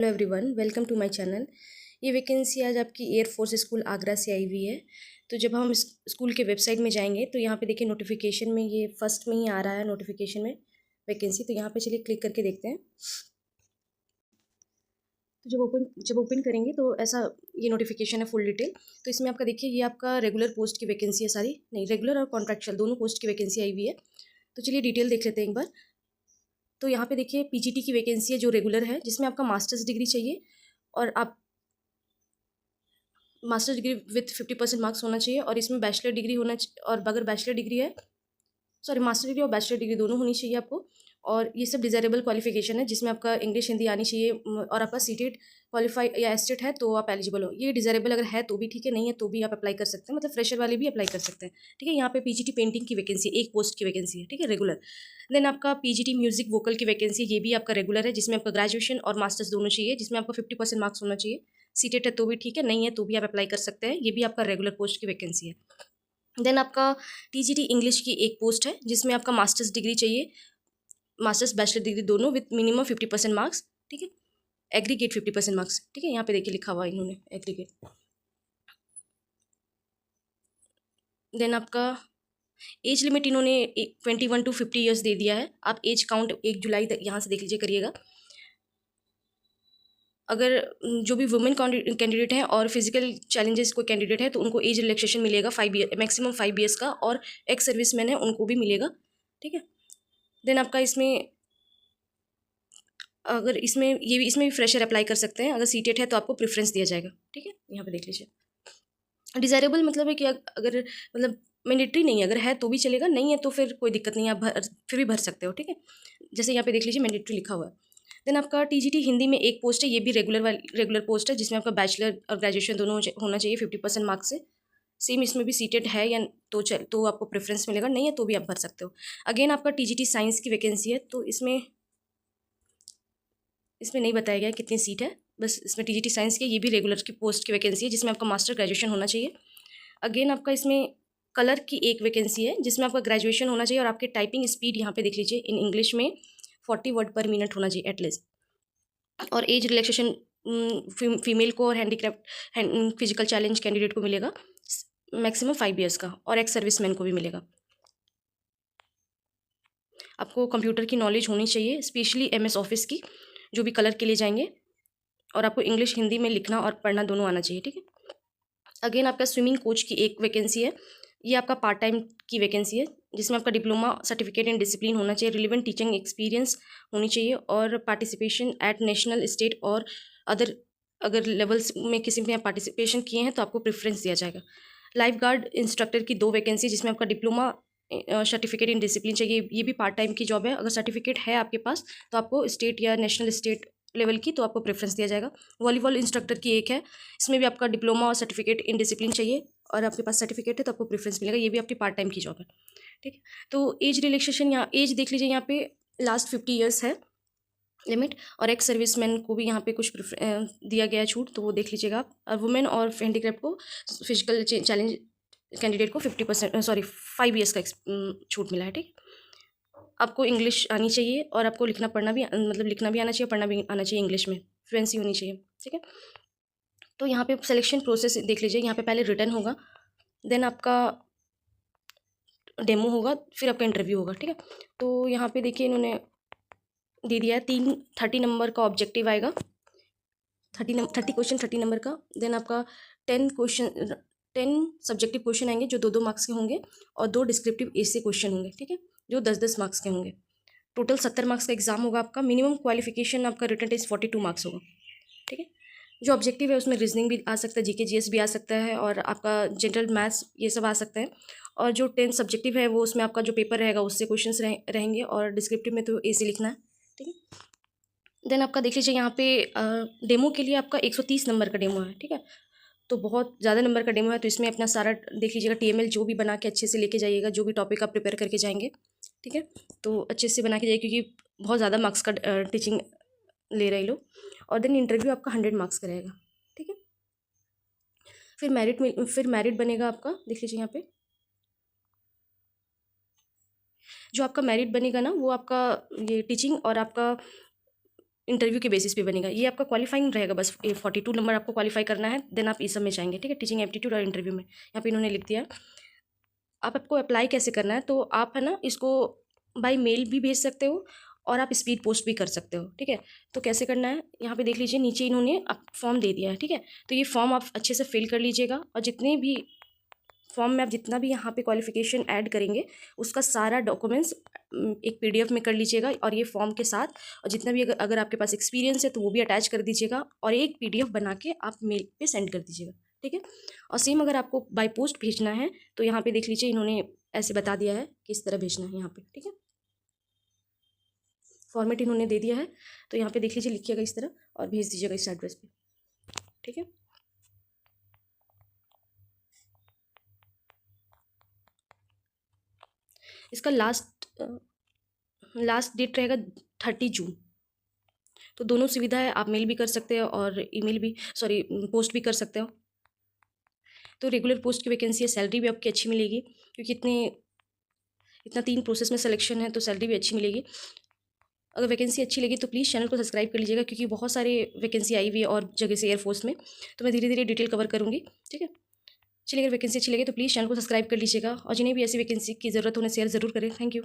Hello everyone, welcome to my channel. ये vacancy आज आपकी एयरफोर्स स्कूल आगरा से आई हुई है। तो जब हम इस स्कूल के वेबसाइट में जाएंगे तो यहाँ पे देखिए नोटिफिकेशन में ये फर्स्ट में ही आ रहा है नोटिफिकेशन में वैकेंसी। तो यहाँ पे चलिए क्लिक करके देखते हैं। तो जब ओपन करेंगे तो ऐसा ये नोटिफिकेशन है फुल डिटेल। तो इसमें आपका देखिए ये आपका रेगुलर पोस्ट की वैकेंसी है, सारी नहीं रेगुलर और कॉन्ट्रैक्चुअल दोनों पोस्ट की वैकेंसी आई हुई है। तो चलिए डिटेल देख लेते हैं एक बार। तो यहाँ पे देखिए पीजीटी की वैकेंसी है जो रेगुलर है, जिसमें आपका मास्टर्स डिग्री चाहिए और आप मास्टर डिग्री विथ 50% मार्क्स होना चाहिए और इसमें बैचलर डिग्री होना और अगर बैचलर डिग्री है, सॉरी मास्टर डिग्री और बैचलर डिग्री दोनों होनी चाहिए आपको। और ये सब डिज़ायरेबल क्वालिफिकेशन है जिसमें आपका इंग्लिश हिंदी आनी चाहिए और आपका सीटेड क्वालिफाई या एस्टेट है तो आप एलिजिबल हो। ये डिज़ायरेबल अगर है तो भी ठीक है, नहीं है तो भी आप अप्लाई कर सकते हैं, मतलब फ्रेशर वाले भी अप्लाई कर सकते हैं। ठीक है, यहाँ पे पीजीटी पेंटिंग की वैकेंसी एक पोस्ट की वैकेंसी है, ठीक है, रेगुलर। देन आपका पीजीटी म्यूजिक वोकल की वैकेंसी, ये भी आपका रेगुलर है जिसमें आपका ग्रेजुएशन और मास्टर्स दोनों चाहिए, जिसमें आपका 50% मार्क्स होना चाहिए। सीटेड है तो भी ठीक है, नहीं है तो भी आप अप्लाई कर सकते हैं। ये भी आपका रेगुलर पोस्ट की वैकेंसी है। देन आपका टीजीटी इंग्लिश की एक पोस्ट है जिसमें आपका मास्टर्स डिग्री चाहिए, मास्टर्स बैचलर डिग्री दोनों विथ मिनिमम 50% मार्क्स, ठीक है, एग्रीगेट 50% मार्क्स, ठीक है, यहाँ पे देखिए लिखा हुआ है इन्होंने एग्रीगेट। देन आपका एज लिमिट इन्होंने 21 to 50 ईयर्स दे दिया है। आप एज काउंट 1 जुलाई तक यहाँ से देख लीजिए करिएगा। अगर जो भी वुमेन कैंडिडेट हैं और फिजिकल चैलेंजेस कोई कैंडिडेट है तो उनको एज रिलैक्सेशन मिलेगा 5 ईयर, मैक्सिमम 5 ईयर्स का, और एक्स सर्विसमैन है उनको भी मिलेगा, ठीक है। देन आपका इसमें अगर इसमें ये भी इसमें भी फ्रेशर अप्लाई कर सकते हैं, अगर सीटेट है तो आपको प्रेफरेंस दिया जाएगा, ठीक है, यहाँ पे देख लीजिए। डिज़ायरेबल मतलब है कि अगर मतलब मैंडेटरी नहीं है, अगर है तो भी चलेगा, नहीं है तो फिर कोई दिक्कत नहीं है, आप फिर भी भर सकते हो, ठीक है। जैसे यहाँ पे देख लीजिए मैंडेटरी लिखा हुआ है। देन आपका टीजीटी हिंदी में एक पोस्ट है, ये भी रेगुलर पोस्ट है जिसमें आपका बैचलर और ग्रेजुएशन दोनों होना चाहिए 50% मार्क्स से। सेम इसमें भी सीटेड है या तो आपको प्रेफरेंस मिलेगा, नहीं है तो भी आप भर सकते हो। अगेन आपका टीजीटी साइंस की वैकेंसी है, तो इसमें नहीं बताया गया कितनी सीट है, बस इसमें टीजीटी साइंस की ये भी रेगुलर की पोस्ट की वैकेंसी है जिसमें आपका मास्टर ग्रेजुएशन होना चाहिए। अगेन आपका इसमें कलर की एक वैकेंसी है जिसमें आपका ग्रेजुएशन होना चाहिए और आपके टाइपिंग स्पीड यहाँ पे देख लीजिए इन इंग्लिश में 40 वर्ड पर मिनट होना चाहिए एटलीस्ट। और एज रिलैक्सेशन फीमेल को और हैंडीक्राफ्ट फिजिकल चैलेंज कैंडिडेट को मिलेगा मैक्सिमम 5 ईयर्स का, और एक्स सर्विसमैन को भी मिलेगा। आपको कंप्यूटर की नॉलेज होनी चाहिए, स्पेशली एमएस ऑफिस की, जो भी कलर के लिए जाएंगे, और आपको इंग्लिश हिंदी में लिखना और पढ़ना दोनों आना चाहिए, ठीक है। अगेन आपका स्विमिंग कोच की एक वैकेंसी है, ये आपका पार्ट टाइम की वैकेंसी है जिसमें आपका डिप्लोमा सर्टिफिकेट इन डिसिप्लिन होना चाहिए, रिलेवेंट टीचिंग एक्सपीरियंस होनी चाहिए, और पार्टिसिपेशन एट नेशनल स्टेट और अदर अगर लेवल्स में किसी में पार्टिसिपेशन किए हैं तो आपको प्रेफरेंस दिया जाएगा। लाइफ गार्ड इंस्ट्रक्टर की दो वैकेंसी जिसमें आपका डिप्लोमा सर्टिफिकेट इन डिसिप्लिन चाहिए, ये भी पार्ट टाइम की जॉब है। अगर सर्टिफिकेट है आपके पास तो आपको स्टेट या नेशनल स्टेट लेवल की तो आपको प्रेफरेंस दिया जाएगा। वॉलीबॉल इंस्ट्रक्टर की एक है, इसमें भी आपका डिप्लोमा और सर्टिफिकेट इन डिसिप्लिन चाहिए और आपके पास सर्टिफिकेट है तो आपको प्रेफरेंस मिलेगा, ये भी आपकी पार्ट टाइम की जॉब है, ठीक है। तो एज रिलैक्सेशन, यहाँ एज देख लीजिए, यहाँ पे लास्ट 50 ईयर्स है लिमिट, और एक्स सर्विसमैन को भी यहाँ पे कुछ दिया गया है छूट, तो वो देख लीजिएगा आप। और वुमेन और हैंडीक्राफ्ट को फिजिकल चैलेंज कैंडिडेट को 50% सॉरी 5 ईयर्स का छूट मिला है, ठीक। आपको इंग्लिश आनी चाहिए और आपको लिखना पढ़ना भी मतलब लिखना भी आना चाहिए, पढ़ना भी आना चाहिए, इंग्लिश में फ्लुएंसी होनी चाहिए, ठीक है। तो यहाँ पे सिलेक्शन प्रोसेस देख लीजिए, यहाँ पे पहले रिटर्न होगा, देन आपका डेमो होगा, फिर आपका इंटरव्यू होगा, ठीक है। तो यहाँ पे देखिए इन्होंने दे दिया है 30 नंबर का ऑब्जेक्टिव आएगा, 30 क्वेश्चन 30 नंबर का। देन आपका 10 सब्जेक्टिव क्वेश्चन आएंगे जो 2-2 मार्क्स के होंगे, और 2 डिस्क्रिप्टिव ऐसे क्वेश्चन होंगे, ठीक है, जो 10-10 मार्क्स के होंगे। टोटल 70 मार्क्स का एग्जाम होगा आपका। मिनिमम क्वालिफिकेशन आपका रिटन टेस्ट 42 मार्क्स होगा, ठीक है। जो ऑब्जेक्टिव है उसमें रीजनिंग भी आ सकता है, जीके जीएस भी आ सकता है, और आपका जनरल मैथ्स ये सब आ सकता है। और जो 10 सब्जेक्टिव है वो उसमें आपका जो पेपर रहेगा उससे क्वेश्चंस रहेंगे, और डिस्क्रिप्टिव में तो ऐसे लिखना है, ठीक है। देन आपका देख लीजिए यहाँ पे डेमो के लिए आपका 130 नंबर का डेमो है, ठीक है। तो बहुत ज़्यादा नंबर का डेमो है, तो इसमें अपना सारा देख लीजिएगा, टीएमएल जो भी बना के अच्छे से लेके जाइएगा, जो भी टॉपिक आप प्रिपेयर करके जाएंगे, ठीक है, तो अच्छे से बना के जाइए क्योंकि बहुत ज़्यादा मार्क्स का टीचिंग ले रहे लोग। और देन इंटरव्यू आपका 100 मार्क्स का रहेगा, ठीक है। फिर मेरिट बनेगा आपका, देख लीजिए यहाँ पे जो आपका मेरिट बनेगा ना, वो आपका ये टीचिंग और आपका इंटरव्यू के बेसिस पे बनेगा। ये आपका क्वालिफाइंग रहेगा, बस 42 नंबर आपको क्वालिफाई करना है, देन आप इस सब में जाएंगे, ठीक है। टीचिंग एप्टीट्यूड और इंटरव्यू में यहाँ पे इन्होंने लिख दिया। आप आपको अप्लाई कैसे करना है, तो आप है ना इसको बाय मेल भी भेज सकते हो और आप स्पीड पोस्ट भी कर सकते हो, ठीक है। तो कैसे करना है यहाँ पे देख लीजिए, नीचे इन्होंने फॉर्म दे दिया है, ठीक है। तो ये फॉर्म आप अच्छे से फिल कर लीजिएगा और जितने भी फॉर्म में आप जितना भी यहाँ पे क्वालिफिकेशन ऐड करेंगे उसका सारा डॉक्यूमेंट्स एक पीडीएफ में कर लीजिएगा और ये फॉर्म के साथ, और जितना भी अगर आपके पास एक्सपीरियंस है तो वो भी अटैच कर दीजिएगा और एक पीडीएफ बना के आप मेल पे सेंड कर दीजिएगा, ठीक है। और सेम अगर आपको बाय पोस्ट भेजना है तो यहाँ पे देख लीजिए इन्होंने ऐसे बता दिया है किस तरह भेजना है यहाँ पे, ठीक है। फॉर्मेट इन्होंने दे दिया है, तो यहाँ पे देख लीजिए लिखिएगा इस तरह और भेज दीजिएगा इस एड्रेस पे, ठीक है। इसका लास्ट डेट रहेगा 30 जून। तो दोनों सुविधा है, आप मेल भी कर सकते हो और ईमेल भी, सॉरी पोस्ट भी कर सकते हो। तो रेगुलर पोस्ट की वैकेंसी है, सैलरी भी आपकी अच्छी मिलेगी क्योंकि इतना 3 प्रोसेस में सिलेक्शन है, तो सैलरी भी अच्छी मिलेगी। अगर वैकेंसी अच्छी लगी तो प्लीज़ चैनल को सब्सक्राइब कर लीजिएगा क्योंकि बहुत सारे वैकेंसी आई हुई है और जगह से एयरफोर्स में, तो मैं धीरे धीरे डिटेल कवर करूँगी, ठीक है। चलिए, अगर वैकेंसी अच्छी लगे तो प्लीज़ चैनल को सब्सक्राइब कर लीजिएगा और जिन्हें भी ऐसी वैकेंसी की ज़रूरत हो उन्हें शेयर ज़रूर करें। Thank you.